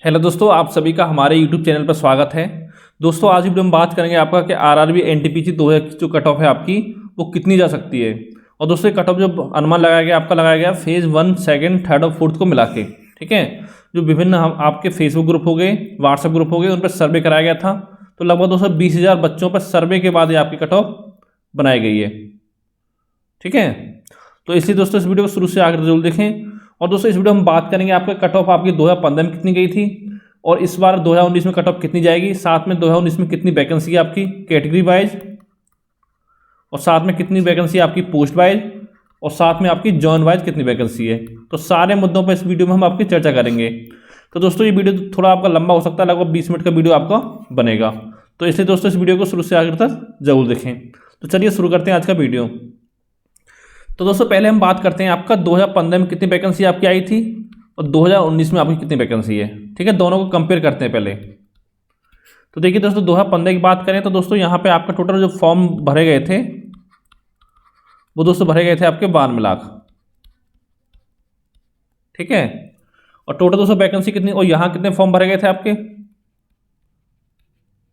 Hello दोस्तों, आप सभी का हमारे यूट्यूब चैनल पर स्वागत है। दोस्तों आज वीडियो में बात करेंगे आपका कि आरआरबी एनटीपीसी 2021 की जो कट ऑफ है आपकी वो कितनी जा सकती है। और दोस्तों ये कट ऑफ जो अनुमान लगाया गया आपका लगाया गया फेज़ 1, सेकंड, थर्ड और फोर्थ को मिला के, ठीक है। जो विभिन्न हम आपके फेसबुक ग्रुप हो गए, व्हाट्सएप ग्रुप हो गए, उन पर सर्वे कराया गया था। तो लगभग 220,000 बच्चों पर सर्वे के बाद ये आपकी कट ऑफ बनाई गई है, ठीक है। तो इसलिए दोस्तों इस वीडियो को शुरू से आगे जरूर देखें। और दोस्तों इस वीडियो में बात करेंगे आपके कट ऑफ आपकी 2015 में कितनी गई थी और इस बार 2019 में कट ऑफ कितनी जाएगी, साथ में 2019 में कितनी वैकेंसी है आपकी कैटेगरी वाइज, और साथ में कितनी वैकेंसी है आपकी पोस्ट वाइज, और साथ में आपकी जॉन वाइज कितनी वैकेंसी है। तो सारे मुद्दों पर इस वीडियो में हम आपकी चर्चा करेंगे। तो दोस्तों ये वीडियो थोड़ा आपका लंबा हो सकता है, लगभग 20 मिनट का वीडियो आपका बनेगा। तो इसलिए दोस्तों इस वीडियो को शुरू से आखिर तक जरूर देखें। तो चलिए शुरू करते हैं आज का वीडियो। तो दोस्तों पहले हम बात करते हैं आपका 2015 में कितनी वैकेंसी आपकी आई थी और 2019 में आपकी कितनी वैकेंसी है, ठीक है। दोनों को कंपेयर करते हैं पहले। तो देखिए दोस्तों 2015 की बात करें तो दोस्तों यहाँ पे आपका टोटल जो फॉर्म भरे गए थे वो दोस्तों भरे गए थे आपके 92 लाख, ठीक है। और टोटल दोस्तों वैकेंसी कितनी, और यहाँ कितने फॉर्म भरे गए थे आपके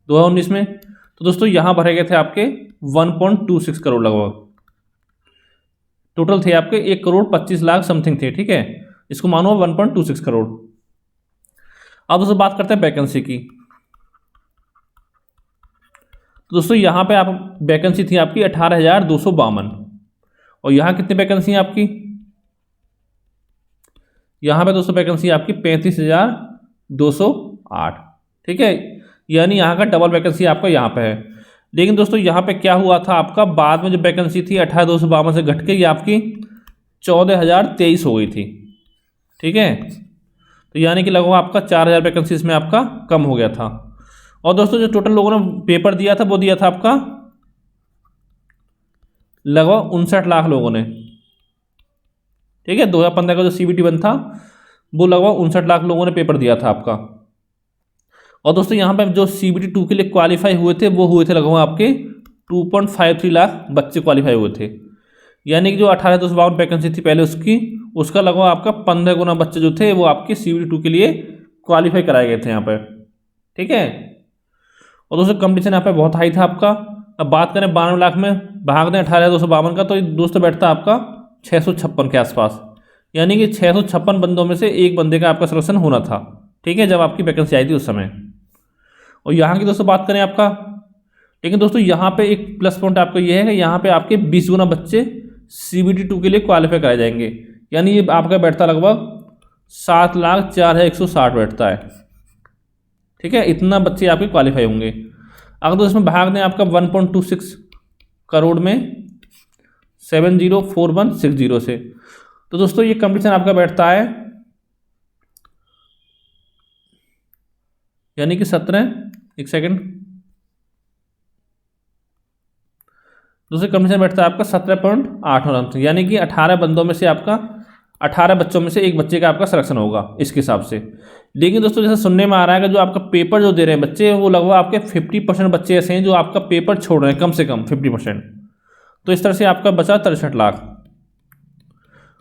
2019 में, तो दोस्तों यहाँ भरे गए थे आपके 1.26 करोड़ लगभग। टोटल थे आपके 1,25,00,000 समथिंग थे, ठीक है। इसको मानो 1.26 करोड़। अब दोस्तों बात करते हैं वैकेंसी की। तो दोस्तों यहाँ पे आप वैकेंसी थी आपकी 18,252 और यहाँ कितनी वैकेंसी है आपकी, यहाँ पे दोस्तों वैकेंसी है आपकी 35,208, ठीक है। यानी यहाँ का डबल वैकेंसी आपका यहाँ पे है। लेकिन दोस्तों यहाँ पे क्या हुआ था आपका, बाद में जो वैकेंसी थी 18,252 से घट के ये आपकी 14,023 हो गई थी, ठीक है। तो यानी कि लगभग आपका 4,000 वैकेंसी इसमें आपका कम हो गया था। और दोस्तों जो टोटल लोगों ने पेपर दिया था वो दिया था आपका लगभग 59 लाख लोगों ने, ठीक है। 2015 का जो CBT 1 था वो लगभग 59 लाख लोगों ने पेपर दिया था आपका। और दोस्तों यहाँ पे जो CBT 2 के लिए क्वालिफाई हुए थे वो हुए थे लगभग आपके 2.53 लाख बच्चे क्वालिफाई हुए थे। यानी कि जो 18,252 वैकेंसी थी पहले उसका लगभग आपका 15 गुना बच्चे जो थे वो आपके CBT 2 के लिए क्वालिफाई कराए गए थे यहाँ पर, ठीक है। और दोस्तों कंपटीशन यहाँ पे बहुत हाई था आपका। अब बात करें 92 लाख में भाग दें 18,252 का, तो दोस्तों बैठता आपका 656 के आसपास। यानी कि 656 बंदों में से एक बंदे का आपका सिलेक्शन होना था, ठीक है, जब आपकी वैकेंसी आई थी उस समय। और यहाँ की दोस्तों बात करें आपका, लेकिन दोस्तों यहाँ पे एक प्लस पॉइंट आपको ये है कि यहाँ पे आपके 20 गुना बच्चे CBT 2 के लिए क्वालिफाई कराए जाएंगे। यानी ये आपका बैठता लगभग 7,04,160 बैठता है, ठीक है। इतना बच्चे आपके क्वालिफाई होंगे। अगर तो इसमें भाग दें आपका 1.26 करोड़ में 704160 से, तो दोस्तों ये कंपटीशन आपका बैठता है यानी कि 17 दूसरे कंपटीशन बैठता है आपका 17.8, यानी कि 18 बंदों में से आपका 18 बच्चों में से एक बच्चे का आपका सिलेक्शन होगा इसके हिसाब से। लेकिन दोस्तों जैसे सुनने में आ रहा है कि जो आपका पेपर जो दे रहे हैं बच्चे वो लगभग आपके 50% बच्चे ऐसे हैं जो आपका पेपर छोड़ रहे हैं, कम से कम 50%। तो इस तरह से आपका बचा 63 लाख।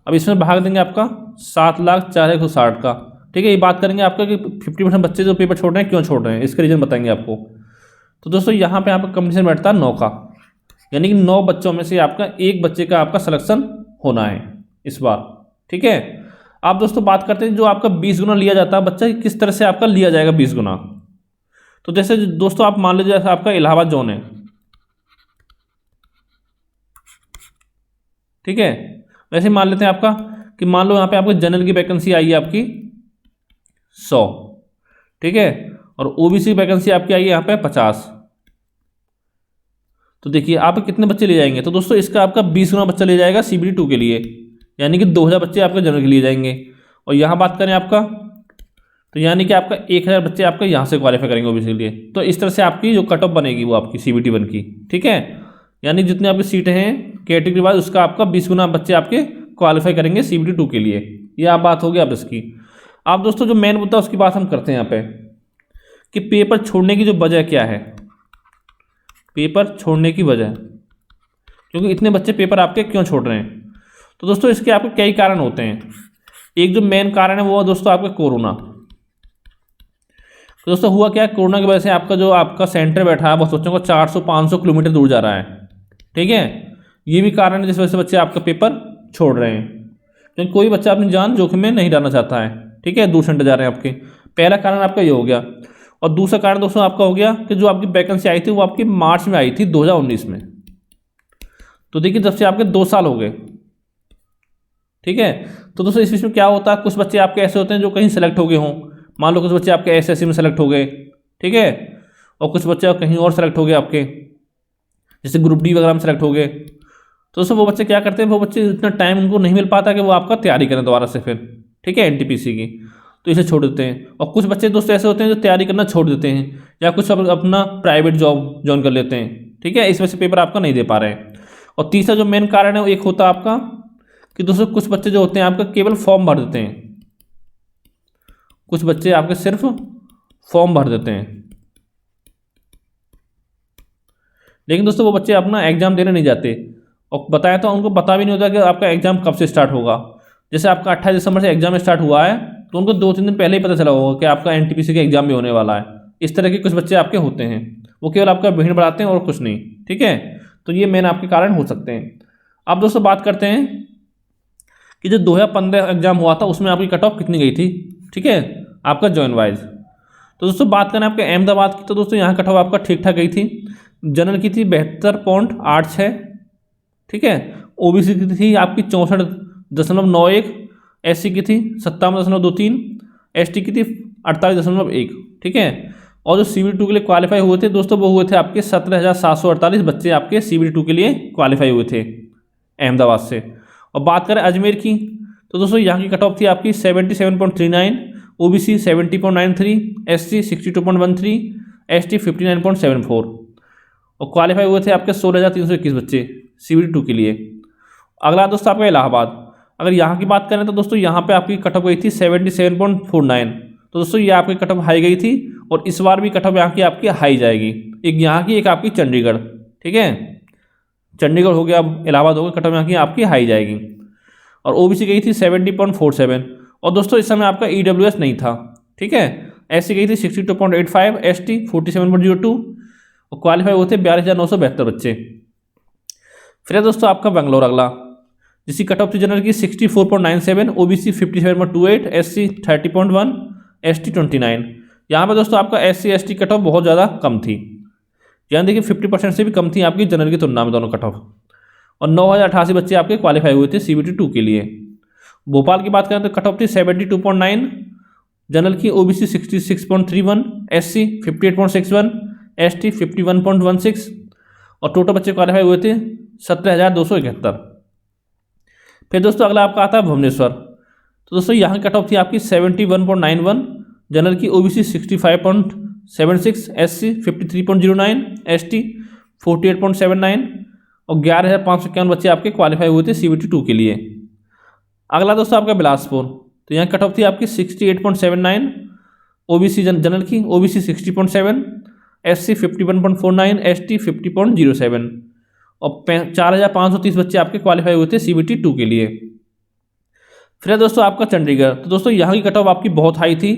अब इसमें भाग देंगे आपका 7,04,160 का, ठीक है। ये बात करेंगे आपका कि 50% बच्चे जो पेपर छोड़ रहे हैं क्यों छोड़ रहे हैं, इसका रीज़न बताएंगे आपको। तो दोस्तों यहाँ पे आपका कंपटीशन बैठता है 9 का, यानी कि 9 बच्चों में से आपका एक बच्चे का आपका सिलेक्शन होना है इस बार, ठीक है। आप दोस्तों बात करते हैं जो आपका 20 गुना लिया जाता है बच्चा, किस तरह से आपका लिया जाएगा 20 गुना। तो जैसे दोस्तों आप मान लीजिए आपका इलाहाबाद जोन है, ठीक है। वैसे मान लेते हैं आपका कि मान लो यहाँ पे आपको जनरल की वैकेंसी आई है आपकी 100, ठीक है, और OBC वैकेंसी आपकी आई है यहाँ पे 50। तो देखिए आप कितने बच्चे ले जाएंगे, तो दोस्तों इसका आपका 20 गुना बच्चा ले जाएगा CBT 2 के लिए, यानी कि 2,000 बच्चे आपके जनरल के लिए जाएंगे। और यहाँ बात करें आपका तो यानी कि आपका 1,000 बच्चे आपका यहाँ से क्वालिफाई करेंगे OBC के लिए। तो इस तरह से आपकी जो कट ऑफ बनेगी वो आपकी CBT 1 की, ठीक है। यानी जितनी आपकी सीटें हैं कैटेगरी वाइज उसका आपका 20 गुना बच्चे आपके क्वालिफाई करेंगे CBT 2 के लिए। ये आप बात होगी आप इसकी। आप दोस्तों जो मेन मुद्दा उसकी बात हम करते हैं यहाँ पे कि पेपर छोड़ने की जो वजह क्या है, पेपर छोड़ने की वजह, क्योंकि इतने बच्चे पेपर आपके क्यों छोड़ रहे हैं। तो दोस्तों इसके आपके कई कारण होते हैं। एक जो मेन कारण है वो है दोस्तों आपका कोरोना, तो दोस्तों हुआ क्या, कोरोना की वजह से आपका जो आपका सेंटर बैठा है वो बच्चों को 400-500 किलोमीटर दूर जा रहा है। ठीक है, ये भी कारण है जिस वजह से बच्चे आपका पेपर छोड़ रहे हैं, क्योंकि कोई बच्चा अपनी जान जोखिम में नहीं डालना चाहता है। ठीक है, दूर सेंटर जा रहे हैं आपके। पहला कारण आपका ये हो गया। और दूसरा कारण दोस्तों आपका हो गया कि जो आपकी वैकेंसी आई थी वो आपकी मार्च में आई थी 2019 में। तो देखिए जब से आपके 2 साल हो गए। ठीक है, तो दोस्तों इस बीच में क्या होता है, कुछ बच्चे आपके ऐसे होते हैं जो कहीं सेलेक्ट हो गए हों। मान लो कुछ बच्चे आपके एसएससी में सेलेक्ट हो गए। ठीक है, और कुछ बच्चे कहीं और सेलेक्ट हो गए आपके, जैसे ग्रुप डी वगैरह में सेलेक्ट हो गए। तो दोस्तों वो बच्चे क्या करते हैं, वो बच्चे इतना टाइम उनको नहीं मिल पाता कि वो आपका तैयारी करें दोबारा से फिर। ठीक है, एनटीपीसी की, तो इसे छोड़ देते हैं। और कुछ बच्चे दोस्तों ऐसे होते हैं जो तैयारी करना छोड़ देते हैं, या कुछ अपना प्राइवेट जॉब ज्वाइन कर लेते हैं। ठीक है, इस वजह से पेपर आपका नहीं दे पा रहे हैं। और तीसरा जो मेन कारण है वो एक होता है आपका कि दोस्तों कुछ बच्चे जो होते हैं आपका केवल फॉर्म भर देते हैं। कुछ बच्चे आपके सिर्फ फॉर्म भर देते हैं, लेकिन दोस्तों वो बच्चे अपना एग्जाम देने नहीं जाते। और बताया तो उनको पता भी नहीं होता कि आपका एग्जाम कब से स्टार्ट होगा। जैसे आपका 28 दिसंबर से एग्जाम स्टार्ट हुआ है तो उनको 2-3 दिन पहले ही पता चला होगा कि आपका एनटीपीसी का एग्जाम भी होने वाला है। इस तरह के कुछ बच्चे आपके होते हैं, वो केवल आपका भीड़ बढ़ाते हैं और कुछ नहीं। ठीक है, तो ये मेन आपके कारण हो सकते हैं। अब दोस्तों बात करते हैं कि जो 2015 एग्जाम हुआ था उसमें आपकी कट ऑफ कितनी गई थी। ठीक है, आपका जॉइन वाइज। तो दोस्तों बात करें आपके अहमदाबाद की, तो दोस्तों यहाँ कट ऑफ आपका ठीक ठाक गई थी। जनरल की थी 72.86। ठीक है, ओबीसी की थी आपकी 64.91, एससी की थी 57.23, एसटी की थी 48.1। ठीक है, और जो CBT2 के लिए क्वालिफाई हुए थे दोस्तों वो हुए थे आपके 17,748 बच्चे आपके CBT2 के लिए क्वालिफाई हुए थे अहमदाबाद से। और बात करें अजमेर की, तो दोस्तों यहाँ की कट ऑफ थी आपकी 77.39, ओबीसी 70.93, एससी 62.13, एसटी 59.74, और क्वालिफाई हुए थे आपके 16,321 बच्चे CBT2 के लिए। अगला दोस्तों आपका इलाहाबाद। अगर यहाँ की बात करें तो दोस्तों यहाँ पे आपकी कट ऑफ गई थी 77.49। तो दोस्तों ये आपकी कट ऑफ हाई गई थी, और इस बार भी कट ऑफ यहाँ की आपकी हाई जाएगी। एक यहाँ की, एक आपकी चंडीगढ़। ठीक है, चंडीगढ़ हो गया, अब इलाहाबाद हो गया, कट ऑफ यहाँ की आपकी हाई जाएगी। और ओबीसी गई थी 70.47। और दोस्तों इस समय आपका EWS नहीं था। ठीक है, एससी गई थी 62.85, एसटी 47.02, और क्वालिफाई हुए थे 42,972 बच्चे। फिर है दोस्तों आपका बेंगलोर अगला, जिसकी कट ऑफ थी जनरल की 64.97, ओबीसी 57.28, एससी 30.1, एसटी 29। यहाँ पर दोस्तों आपका SC ST कट ऑफ बहुत ज़्यादा कम थी। यहाँ देखिए 50% से भी कम थी आपकी जनरल की तुलना में दोनों कट ऑफ। और 9,088 बच्चे आपके क्वालिफाई हुए थे CBT2 के लिए। भोपाल की बात करें तो कट ऑफ थी 72.9, जनरल की ओबीसी 66.31, एससी 58.61, एसटी 51.16, और टोटल बच्चे क्वालिफाई हुए थे 17,271। फिर दोस्तों अगला आपका आता है भुवनेश्वर। तो दोस्तों यहाँ की कट ऑफ थी आपकी 71.91, जनरल की ओबीसी 65.76, एससी 53.09, एसटी 48.79, और 11,551 बच्चे आपके क्वालिफाई हुए थे CBT2 के लिए। अगला दोस्तों आपका बिलासपुर। तो यहाँ कट ऑफ थी आपकी 68.79, ओबीसी जनरल की ओबीसी 60.7, एससी 51.49, एसटी 50.07, और 4,530 बच्चे आपके क्वालिफाई हुए थे CBT2 के लिए। फिर दोस्तों आपका चंडीगढ़। तो दोस्तों यहाँ की कट ऑफ आपकी बहुत हाई थी।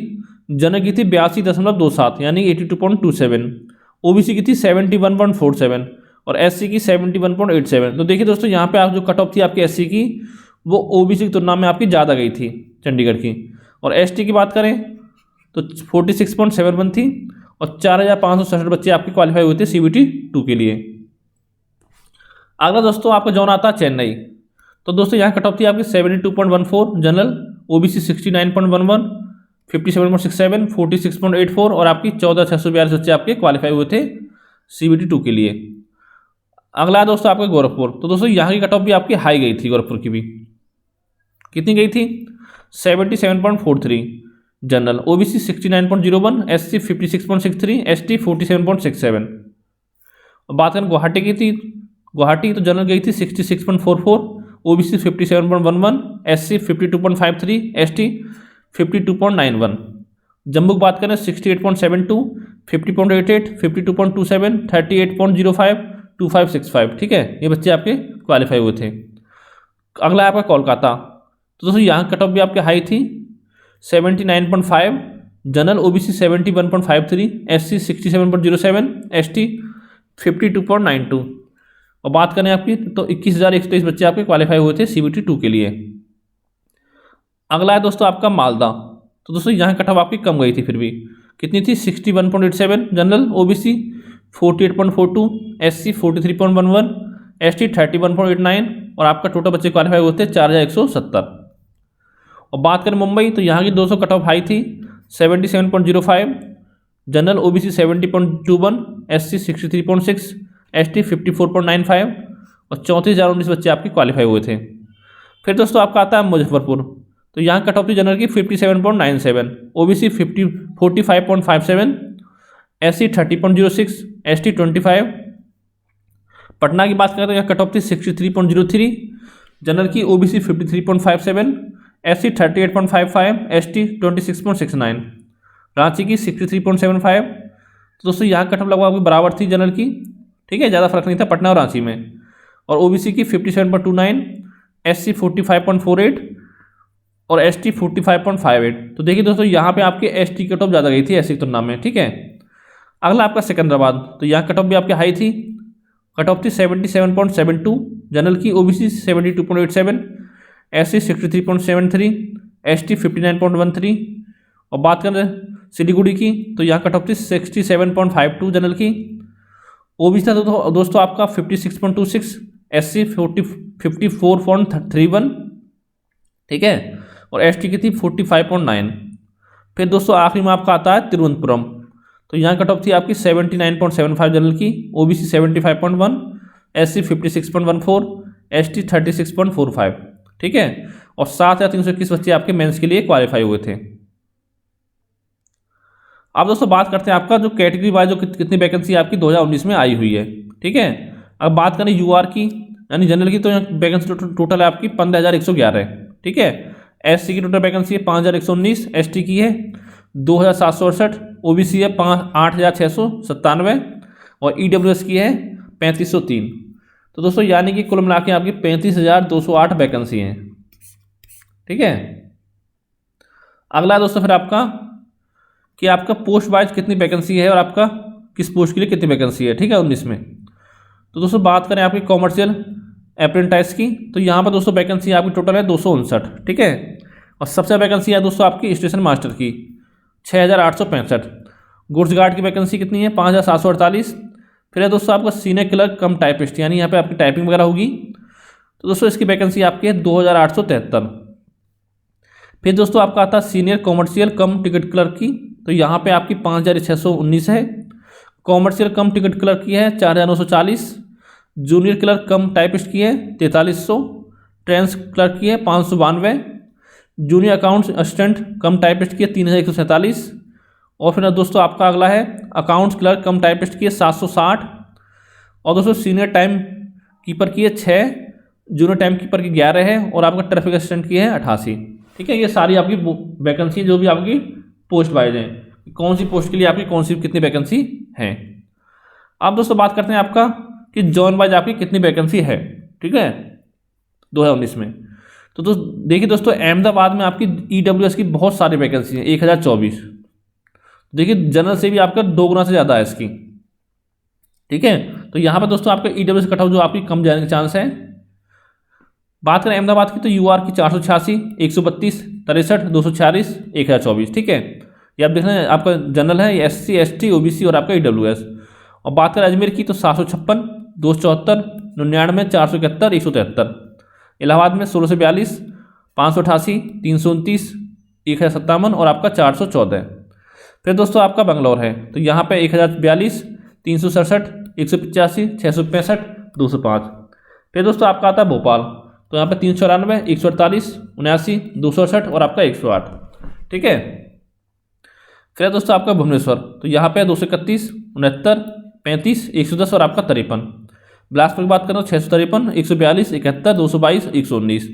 जनरल की थी 82.27 यानी 82.27, ओबीसी की थी 71.47, और एससी की 71.87। तो देखिए दोस्तों यहाँ पे आप जो कट ऑफ थी आपकी एससी की वो ओबीसी की तुलना में आपकी ज़्यादा गई थी चंडीगढ़ की। और एसटी की बात करें तो 46.71 थी, और 4,567 बच्चे आपके क्वालिफाई हुए थे CBT2 के लिए। अगला दोस्तों आपका जोन आता है चेन्नई। तो दोस्तों यहाँ कट ऑफ थी आपकी 72.14 जनरल, ओबीसी 69.11, 57.67, 46.84, और आपकी 14,642 बच्चे आपके क्वालिफाई हुए थे CBT2 के लिए। अगला है दोस्तों आपका गोरखपुर। तो दोस्तों यहाँ की कट ऑफ भी आपकी हाई गई थी, गोरखपुर की भी कितनी गई थी 77.43 जनरल, ओबीसी 69.01, एससी 56.63, एसटी 47.67। बात करें गुवाहाटी की थी, गुवाहाटी तो जनरल गई थी 66.44, ओबीसी 57.11, एससी 52.53, एसटी 52.91। जम्मू की बात करें 68.72, 50.88, 52.27, 38.05, 2565। ठीक है, ये बच्चे आपके क्वालिफाई हुए थे। अगला है आपका कोलकाता। तो दोस्तों यहाँ कट ऑफ भी आपके हाई थी 79.5, जनरल ओबीसी 71.53, एससी 67.07, एसटी 52.92। और बात करें आपकी तो 21,123 बच्चे आपके क्वालिफाई हुए थे CBT 2 के लिए। अगला है दोस्तों आपका मालदा। तो दोस्तों यहाँ कट ऑफ आपकी कम गई थी, फिर भी कितनी थी 61.87 जनरल ओबीसी 48.42, एससी 43.11, एसटी 31.89 और आपका टोटल बच्चे क्वालिफाई हुए थे 4,170। और बात करें मुंबई तो यहाँ की 200 कट ऑफ हाई थी 77.05, जनरल ओबीसी 70.21, एससी 63.6, एसटी 54.95 और 34,019 बच्चे आपके क्वालिफाई हुए थे। फिर दोस्तों आपका आता है मुजफ्फरपुर। तो यहाँ कट ऑफ थी जनरल की 57.97, ओबीसी 45.57, एससी 30.06, एसटी 25। पटना की बात करें तो यहाँ कट ऑफ थी 63.03, जनरल की ओबीसी 53.57, एससी 38.55, एसटी 26.69। रांची की 63.75। तो दोस्तों यहाँ कट ऑफ लगभग आपकी बराबर थी जनरल की, ठीक है, ज़्यादा फर्क नहीं था पटना और रांची में। और ओबीसी की 57.29, एससी 45.48 और एसटी 45.58। तो देखिए दोस्तों यहाँ पे आपके एसटी कट ऑफ ज़्यादा गई थी एससी की तुलना में, ठीक है। अगला आपका सिकंदराबाद। तो यहाँ कट ऑफ भी आपकी हाई थी, कट ऑफ थी 77.72, जनरल की ओबीसी 72.87, एससी 63.73, एसटी 59.13। और बात करें सिलीगुड़ी की तो यहाँ कट ऑफ थी 67.52 जनरल की, ओबीसी था तो दोस्तों आपका 56.26, एससी 54.31, ठीक है, और एसटी की थी 45.9। फिर दोस्तों आखिरी में आपका आता है तिरुवनंतपुरम। तो यहाँ कट ऑफ थी आपकी 79.75 जनरल की, ओबीसी 75.1, एससी 56.14, एसटी 36.45, ठीक है। और 7,321 बच्चे आपके मेंस के लिए क्वालिफाई हुए थे। अब दोस्तों बात करते हैं आपका जो कैटेगरी वाइज जो कितनी वैकेंसी आपकी 2019 में आई हुई है, ठीक है। अब बात करें यूआर की यानी जनरल की, तो यहाँ वैकेंसी टोटल है आपकी 15,111, ठीक है। एससी की टोटल वैकेंसी है 5,119, एसटी की है 2,768, ओबीसी है 8,697 और ईडब्ल्यूएस की है 3,503। तो दोस्तों यानी कि कुल मिला के आपकी 35,208 वैकेंसी हैं, ठीक है। अगला दोस्तों फिर आपका कि आपका पोस्ट वाइज कितनी वैकेंसी है और आपका किस पोस्ट के लिए कितनी वैकेंसी है, ठीक है 19 में। तो दोस्तों बात करें आपकी कॉमर्शियल अप्रेंटाइज की, तो यहाँ पर दोस्तों वैकेंसी आपकी टोटल है 259, ठीक है। और सबसे वैकेंसी है दोस्तों आपकी स्टेशन मास्टर की 6,865। गुड्स गार्ड की वैकेंसी कितनी है 5,748। फिर है दोस्तों आपका सीनियर क्लर्क कम टाइपिस्ट यानी यहाँ पे आपकी टाइपिंग वगैरह होगी, तो दोस्तों इसकी वैकेंसी आपकी है 2,873। फिर दोस्तों आपका आता है सीनियर कॉमर्शियल कम टिकट क्लर्क की, तो यहाँ पे आपकी 5,619 है। कॉमर्शियल कम टिकट क्लर्क की है 4,940। जूनियर क्लर्क कम टाइपिस्ट की है 4,300। ट्रांस क्लर्क की है 592। जूनियर अकाउंट्स असिस्टेंट कम टाइपिस्ट की है 3,147। और फिर दोस्तों आपका अगला है अकाउंट्स क्लर्क कम टाइपिस्ट की है 760। और दोस्तों सीनियर टाइम कीपर की है 6, जूनियर टाइम कीपर की 11 है और आपका ट्रैफिक असिस्टेंट की है 88, ठीक है। ये सारी आपकी वैकेंसी जो भी आपकी पोस्ट वाइज हैं, कौन सी पोस्ट के लिए आपकी कौन सी कितनी वैकेंसी है। अब दोस्तों बात करते हैं आपका कि जोन वाइज आपकी कितनी वैकेंसी है, ठीक है 2019 में। तो देखिए दोस्तों अहमदाबाद में आपकी ईडब्ल्यूएस की बहुत सारी वैकेंसी है 1,024। देखिए जनरल से भी आपका 2 गुना से ज़्यादा है इसकी, ठीक है। तो यहाँ पर दोस्तों आपका ईडब्ल्यूएस कट ऑफ जो आपकी कम जाने के चांस है। बात करें अहमदाबाद की तो यूआर की 486, 132, 63, 246, 1,024, ठीक है। ये आप देख रहे हैं आपका जनरल है, एससी, एसटी, ओबीसी और आपका ईडब्ल्यूएस। और बात करें अजमेर की तो 756, 274, 99, 471, 173। इलाहाबाद में 1642, 588, 329, 1,057 और आपका 414। फिर दोस्तों आपका बंगलौर है, तो यहाँ पे 1,042, 367, 185, 665, 205। फिर दोस्तों आपका आता है भोपाल, तो यहाँ पे 394, 148, 79, 268 और आपका 108, ठीक है। फिर दोस्तों आपका भुवनेश्वर, तो यहाँ पे 231, 69, 35, 110 और आपका 53। बिलासपुर की बात करें तो 653, 142, 71, 222, 119।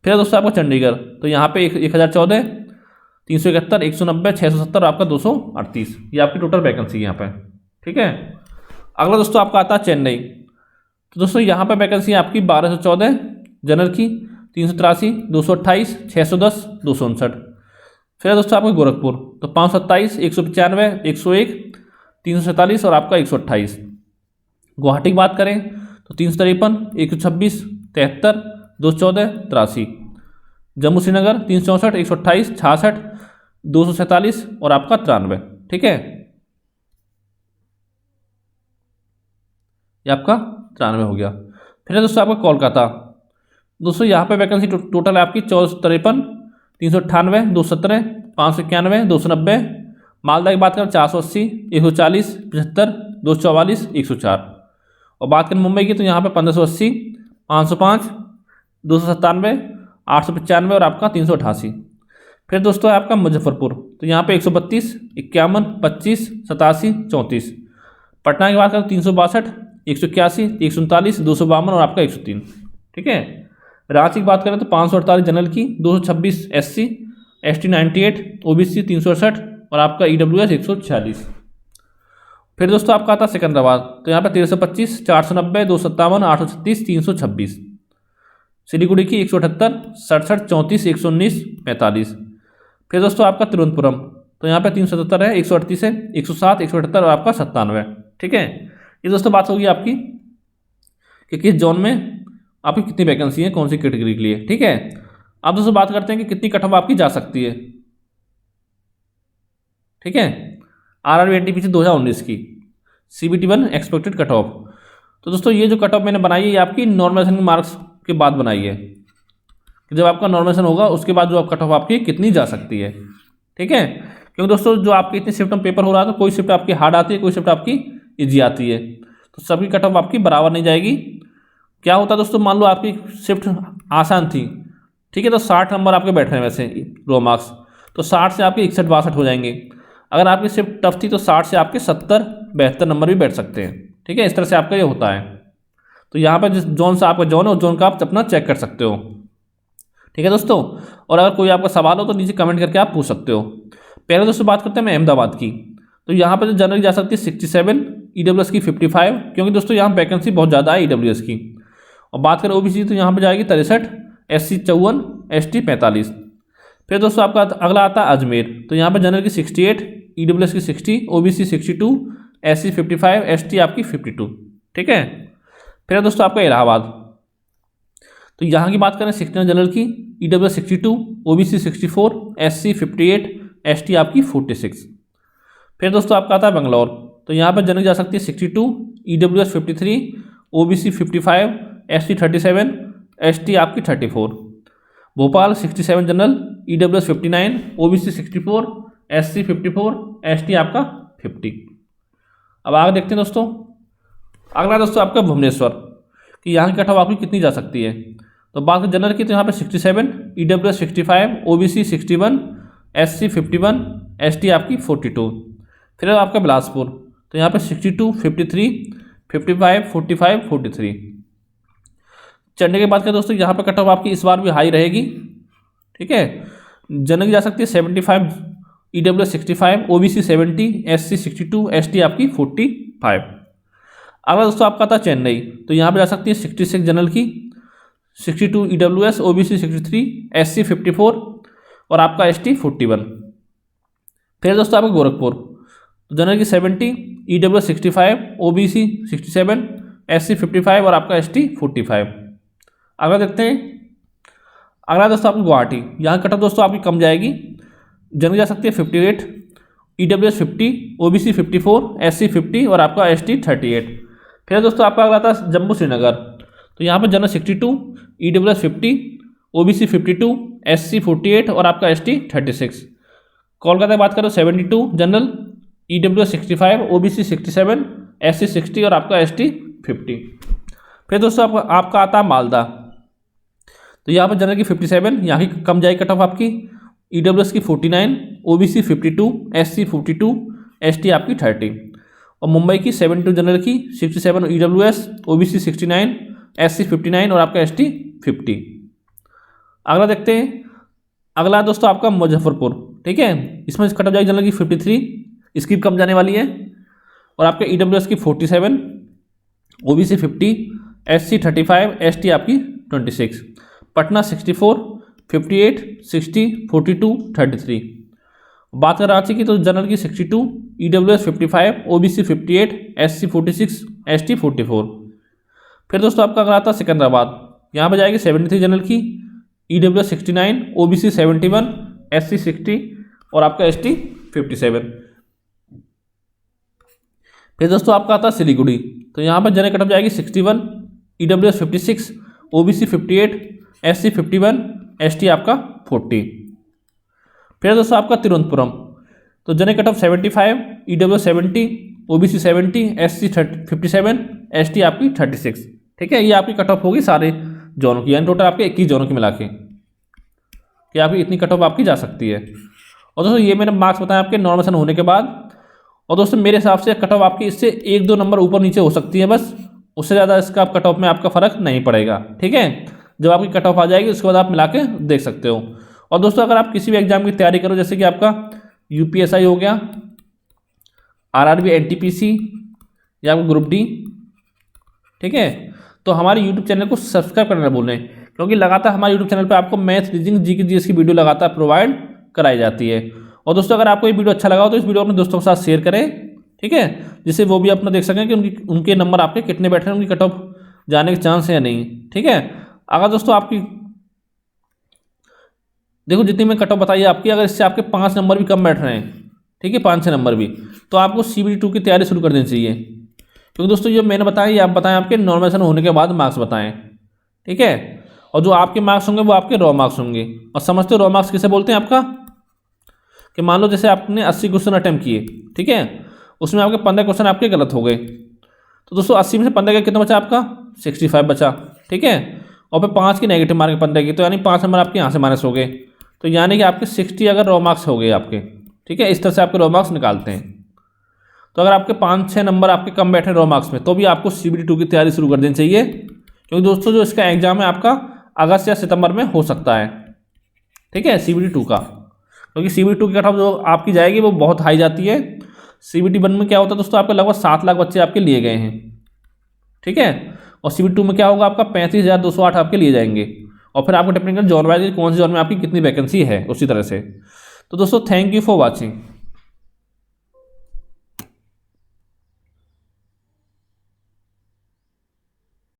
फिर दोस्तों आपका चंडीगढ़, तो यहाँ पे 1,014, 371, 190, 670 और आपका 238। ये आपकी टोटल वैकेंसी है यहाँ पे, ठीक है। अगला दोस्तों आपका आता है चेन्नई, तो दोस्तों यहाँ पे वैकेंसी आपकी 1,214 जनरल की, 383, 228, 610, 259। फिर है दोस्तों आपका गोरखपुर, तो 527, 195, 101, 347 और आपका 128। गुवाहाटी की बात करें तो 353, 126, 73, 214, 83। जम्मू श्रीनगर 364, 128, 66, 247 और आपका 93। ठीक है, ये आपका 93 हो गया। फिर है दोस्तों आपका कोलकाता, दोस्तों यहाँ पे वैकेंसी टोटल है आपकी 1453, 398, 217, 591, 290। मालदा की बात करें 480, 140, 75, 244, 104। और बात करें मुंबई की तो यहाँ पे 1580, 505, 297, 895 और आपका 388। फिर दोस्तों है आपका मुजफ्फरपुर, तो यहाँ पे 132, 51, 25, 87, 34। पटना की बात करें 362, 181, 139, 252 और आपका 103। ठीक है, रांची की बात करें तो 548 जनरल की, 226 SC, ST 98, OBC 368 और आपका EWS 146। फिर दोस्तों आपका आता है सिकंदराबाद, तो यहाँ पे 1325, 490, 257, 836, 326। सिलीगुड़ी की 178, 67, 34, 119, 45। फिर दोस्तों आपका तिरुवनंतपुरम, तो यहाँ पे 377 है, 138 है, 107, 178 और आपका 97। ठीक है, ये दोस्तों बात होगी आपकी कि किस जोन में आपकी कितनी वैकेंसी है, कौन सी कैटेगरी के लिए। ठीक है, अब दोस्तों बात करते हैं कि कितनी कट ऑफ आपकी जा सकती है। ठीक है, आरआरबी एनटीपीसी 2019 की CBT 1 एक्सपेक्टेड कट ऑफ। तो दोस्तों ये जो कट ऑफ मैंने बनाई है ये आपकी नॉर्मलाइजेशन मार्क्स के बाद बनाई है, कि जब आपका नॉर्मलाइजेशन होगा उसके बाद जो आप कट ऑफ आपकी कितनी जा सकती है। ठीक है, क्योंकि दोस्तों जो आपकी इतनी शिफ्ट में पेपर हो रहा है तो कोई शिफ्ट आपकी हार्ड आती है, कोई शिफ्ट आपकी ईजी आती है, तो सभी कट ऑफ आपकी बराबर नहीं जाएगी। क्या होता है दोस्तों, मान लो आपकी शिफ्ट आसान थी, ठीक है, तो 60 नंबर आपके बैठ रहे हैं वैसे रो मार्क्स, तो 60 से आपके 61-62 हो जाएंगे। अगर आपकी शिफ्ट टफ थी तो 60 से आपके 70-72 नंबर भी बैठ सकते हैं। ठीक है, इस तरह से आपका ये होता है। तो यहाँ पर जिस जोन से आपका जोन है उस जोन का आप अपना चेक कर सकते हो। ठीक है दोस्तों, और अगर कोई आपका सवाल हो तो नीचे कमेंट करके आप पूछ सकते हो। पहले दोस्तों बात करते हैं मैं अहमदाबाद की, तो यहाँ पर जो जनरल जा सकती है 67, EWS की 55, क्योंकि दोस्तों यहाँ वैकेंसी बहुत ज़्यादा है EWS की। और बात करें OBC तो यहाँ पर जाएगी 63, SC 54, ST 45। फिर दोस्तों आपका अगला आता है अजमेर, तो यहाँ पर जनरल की 68, EWS की 60, OBC 62, SC 55, ST आपकी 52। ठीक है, फिर दोस्तों आपका इलाहाबाद, तो यहाँ की बात करें 69 जनरल की, EWS 62, OBC 64, SC 58, ST आपकी 46। फिर दोस्तों आपका आता है बेंगलोर, तो यहाँ पर जनरल जा सकती है 62, EWS 53, OBC 55, ST 37, ST आपकी 34। Bhopal 67 general, EWS 59, OBC 64, SC 54, ST आपका 50। अब आगे देखते हैं दोस्तों, अगला दोस्तों आपका भुवनेश्वर, कि यहाँ की कट ऑफ आपकी कितनी जा सकती है। तो बात करें जनरल की तो यहाँ पे 67, EWS 65, OBC 61, SC 51, ST आपकी 42। फिर आपका बिलासपुर, तो यहाँ पे 62, 53, 55, 45, 43। चढ़ने के बाद क्या दोस्तों यहाँ पे कट ऑफ आपकी इस बार भी हाई रहेगी। ठीक है, जनरल की जा सकती है 75, EWS 65, OBC 70, SC 62, ST आपकी 45। अगला दोस्तों आपका था चेन्नई, तो यहाँ पे जा सकती है 66 जनरल की, 62 EWS, OBC 63, SC 54 और आपका ST 41। फिर दोस्तों आपका गोरखपुर, तो जनरल की 70, EWS 65, OBC 67, SC 55 और आपका ST 45। अगला देखते हैं, अगला दोस्तों आपकी गुवाहाटी, यहाँ कट ऑफ दोस्तों आपकी कम जाएगी, जनरल जा सकती है 58, EWS 50, OBC 54, SC 50 और आपका ST 38। फिर दोस्तों आपका अगला था जम्मू श्रीनगर, तो यहाँ पर जनरल 62, EWS 50, OBC 52, SC 48 और आपका ST 36। कोलकाता की बात करें 72 जनरल, EWS 65, OBC 67, SC 60 और आपका ST 50। फिर दोस्तों आपका आता है मालदा, तो यहाँ पर जनरल की 57, यहाँ की कम जाएगी कट ऑफ आपकी, EWS की 49, OBC 52, SC 42, ST आपकी 30। और मुंबई की 72 जनरल की, 67 EWS, OBC 69, SC 59 और आपका ST 50। अगला देखते हैं, अगला दोस्तों आपका मुजफ्फरपुर। ठीक है, इसमें कट ऑफ जाएगी जनरल की 53, इसकी कम जाने वाली है, और आपके EWS की 47, OBC 50, SC 35, ST आपकी 26। पटना 64, 58, 60, 42, 33। बात करें रांची की तो जनरल की 62, EWS 55, OBC 58, SC 46, ST 44। फिर दोस्तों आपका अगर आता है सिकंदराबाद, यहाँ पर जाएगी 73 जनरल की, EWS 69, OBC 71, SC 60 और आपका ST 57। फिर दोस्तों आपका आता है सिलीगुड़ी, तो यहाँ पर जनरल कटअप जाएगी 61, EWS 56, OBC 58, SC 51, ST आपका 40। फिर दोस्तों आपका तिरुवनंतपुरम, तो general cut up 75, EWS 70, OBC 70, SC 57, ST आपकी 36। ठीक है, ये आपकी कट ऑफ होगी सारे जोनों की, यानी टोटल आपके 21 जोनों की मिला के कि आपकी इतनी कट ऑफ आपकी जा सकती है। और दोस्तों ये मैंने मार्क्स बताया आपके नॉर्मल होने के बाद। और दोस्तों मेरे हिसाब से कट ऑफ आपकी इससे 1-2 नंबर ऊपर नीचे हो सकती है बस, उससे ज़्यादा इसका कट ऑफ में आपका फ़र्क नहीं पड़ेगा। ठीक है, जब आपकी कट ऑफ आ जाएगी उसके बाद आप मिला के देख सकते हो। और दोस्तों अगर आप किसी भी एग्जाम की तैयारी करो, जैसे कि आपका UPSI हो गया, RRB NTPC या आपको ग्रुप D, ठीक है, तो हमारे YouTube चैनल को सब्सक्राइब करना भूलें, क्योंकि लगातार हमारे YouTube चैनल पे आपको मैथ, रीजनिंग, जीके, जीएस की वीडियो लगातार प्रोवाइड कराई जाती है। और दोस्तों अगर आपको ये वीडियो अच्छा लगा हो तो इस वीडियो को अपने दोस्तों के साथ शेयर करें, ठीक है, जिससे वो भी अपना देख सकें कि उनके नंबर आपके कितने बैठे हैं, उनकी कट ऑफ जाने के चांस है या नहीं। ठीक है, अगर दोस्तों आपकी देखो जितनी मैं कट ऑफ बताइए आपकी, अगर इससे आपके 5 नंबर भी कम बैठ रहे हैं, ठीक है, 5-6 नंबर भी, तो आपको CBT 2 की तैयारी शुरू कर देनी चाहिए। क्योंकि दोस्तों जो मैंने बताया ये आप बताएं आपके नॉर्मलाइजेशन होने के बाद मार्क्स बताएं। ठीक है, और जो आपके मार्क्स होंगे वो आपके रॉ मार्क्स होंगे। और समझते हो रॉ मार्क्स किसे बोलते हैं आपका, कि मान लो जैसे आपने 80 क्वेश्चन अटैम्प्ट किए, ठीक है, उसमें आपके 15 क्वेश्चन आपके गलत हो गए, तो दोस्तों 80 में से 15 का कितना बचा आपका, 65 बचा। ठीक है, और फिर 5 की नेगेटिव मार्क 15 की, तो यानी 5 नंबर आपके यहाँ से माइनस हो गए, तो यानी कि आपके 60 अगर रॉ मार्क्स हो गए आपके। ठीक है, इस तरह से आपके रॉ मार्क्स निकालते हैं। तो अगर आपके 5-6 नंबर आपके कम बैठे रॉ मार्क्स में, तो भी आपको CBT 2 की तैयारी शुरू कर देनी चाहिए, क्योंकि दोस्तों जो इसका एग्जाम है आपका अगस्त या सितंबर में हो सकता है। ठीक है, CBT 2 का, क्योंकि CBT 2 की कट ऑफ जो आपकी जाएगी वो बहुत हाई जाती है। CBT 1 में क्या होता है दोस्तों, आपके लगभग 7 लाख बच्चे आपके लिए गए हैं। ठीक है, और CBT 2 में क्या होगा, आपका 35,208 आपके लिए जाएंगे। और फिर आपको डिपेंड कर जॉन वाइज कौन से जॉन में आपकी कितनी वैकेंसी है उसी तरह से। तो दोस्तों थैंक यू फॉर वॉचिंग।